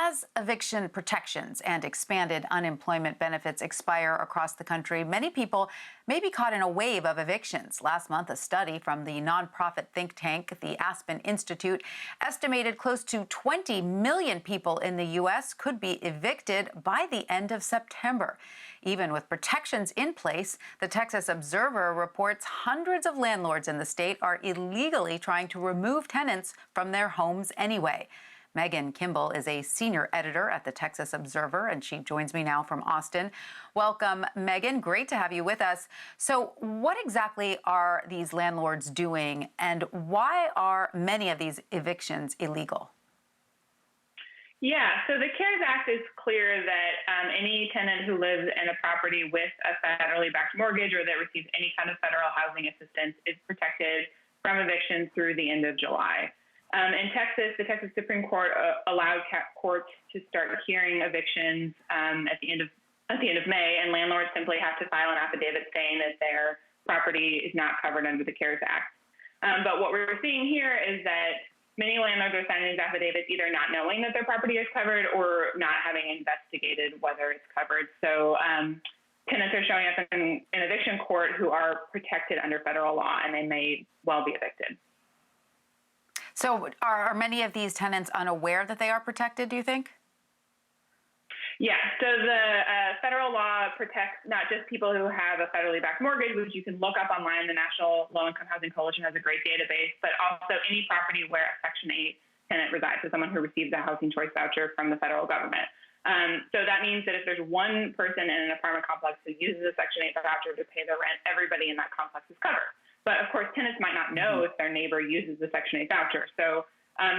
As eviction protections and expanded unemployment benefits expire across the country, many people may be caught in a wave of evictions. Last month, a study from the nonprofit think tank, the Aspen Institute, estimated close to 20 million people in the U.S. could be evicted by the end of September. Even with protections in place, the Texas Observer reports hundreds of landlords in the state are illegally trying to remove tenants from their homes anyway. Kimble is a senior editor at the Texas Observer, and she joins me now from Austin. Welcome, Megan. Great to have you with us. So what exactly are these landlords doing, and why are many of these evictions illegal? Yeah, so the CARES Act is clear that any tenant who lives in a property with a federally backed mortgage or that receives any kind of federal housing assistance is protected from evictions through the end of July. In Texas, the Texas Supreme Court allowed courts to start hearing evictions at the end of May, and landlords simply have to file an affidavit saying that their property is not covered under the CARES Act. But what we're seeing here is that many landlords are signing these affidavits either not knowing that their property is covered or not having investigated whether it's covered. So tenants are showing up in eviction court who are protected under federal law, and they may well be evicted. So are many of these tenants unaware that they are protected, do you think? Yeah, so the federal law protects not just people who have a federally backed mortgage, which you can look up online. The National Low-Income Housing Coalition has a great database, but also any property where a Section 8 tenant resides, so someone who receives a housing choice voucher from the federal government. So that means that if there's one person in an apartment complex who uses a Section 8 voucher to pay their rent, everybody in that complex is covered. But of course, tenants might not know if their neighbor uses the Section 8 voucher. So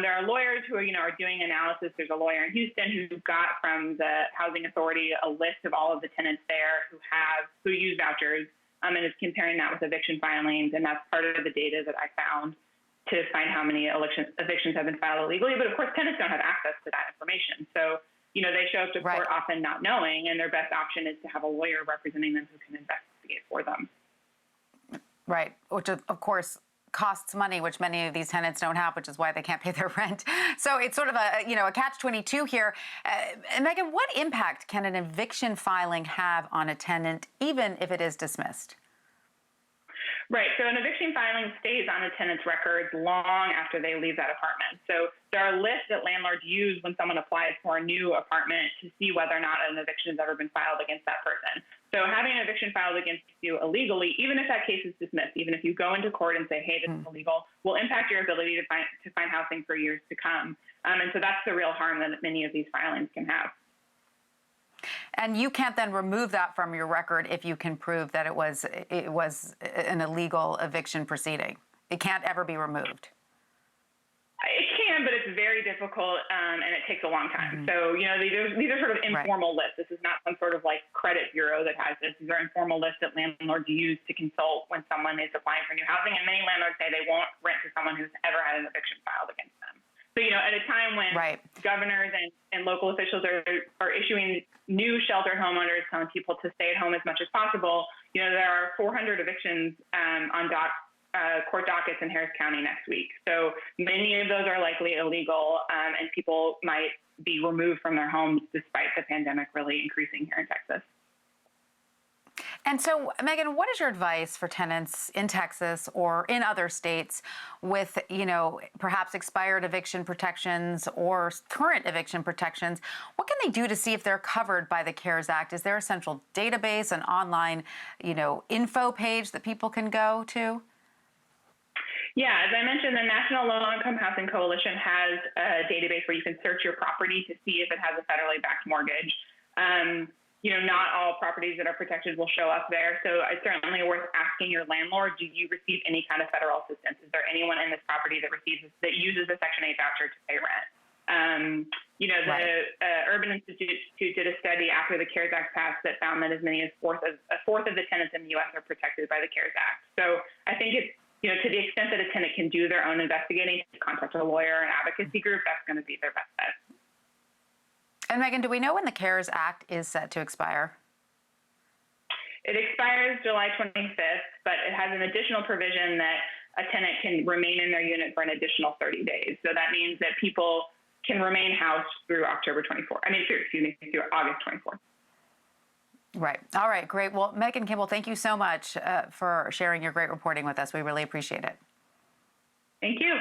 there are lawyers who are doing analysis. There's a lawyer in Houston who got from the Housing Authority a list of all of the tenants there who use vouchers and is comparing that with eviction filings. And that's part of the data that I found to find how many evictions have been filed illegally. But of course, tenants don't have access to that information. So, they show up to court often not knowing, and their best option is to have a lawyer representing them who can investigate for them. Right, which of course costs money, which many of these tenants don't have, which is why they can't pay their rent. So it's sort of a catch-22 here. Megan, what impact can an eviction filing have on a tenant, even if it is dismissed? Right. So an eviction filing stays on a tenant's records long after they leave that apartment. So there are lists that landlords use when someone applies for a new apartment to see whether or not an eviction has ever been filed against that person. So having an eviction filed against you illegally, even if that case is dismissed, even if you go into court and say, hey, this is illegal, will impact your ability to find housing for years to come. And so that's the real harm that many of these filings can have. And you can't then remove that from your record if you can prove that it was an illegal eviction proceeding. It can't ever be removed. It can, but it's very difficult, and it takes a long time. So, these are sort of informal lists. This is not some sort of credit bureau that has this. These are informal lists that landlords use to consult when someone is applying for new housing. And many landlords say they won't rent to someone who's ever had an eviction filed against them. So, at a time when governors and local officials are issuing new sheltered homeowners telling people to stay at home as much as possible, there are 400 evictions on court dockets in Harris County next week. So many of those are likely illegal, and people might be removed from their homes despite the pandemic really increasing here in Texas. And so, Megan, what is your advice for tenants in Texas or in other states with, perhaps expired eviction protections or current eviction protections? What can they do to see if they're covered by the CARES Act? Is there a central database, an online, info page that people can go to? Yeah, as I mentioned, the National Low-Income Housing Coalition has a database where you can search your property to see if it has a federally backed mortgage. Not all properties that are protected will show up there. So it's certainly worth asking your landlord, do you receive any kind of federal assistance? Is there anyone in this property that uses a Section 8 voucher to pay rent? The Urban Institute did a study after the CARES Act passed that found that as many as a fourth of the tenants in the U.S. are protected by the CARES Act. So I think it's, to the extent that a tenant can do their own investigating, contact a lawyer, an advocacy group, that's going to be their best bet. And Megan, do we know when the CARES Act is set to expire? It expires July 25th, but it has an additional provision that a tenant can remain in their unit for an additional 30 days. So that means that people can remain housed through October 24th. Through August 24th. Right. All right. Great. Well, Megan Kimble, thank you so much for sharing your great reporting with us. We really appreciate it. Thank you.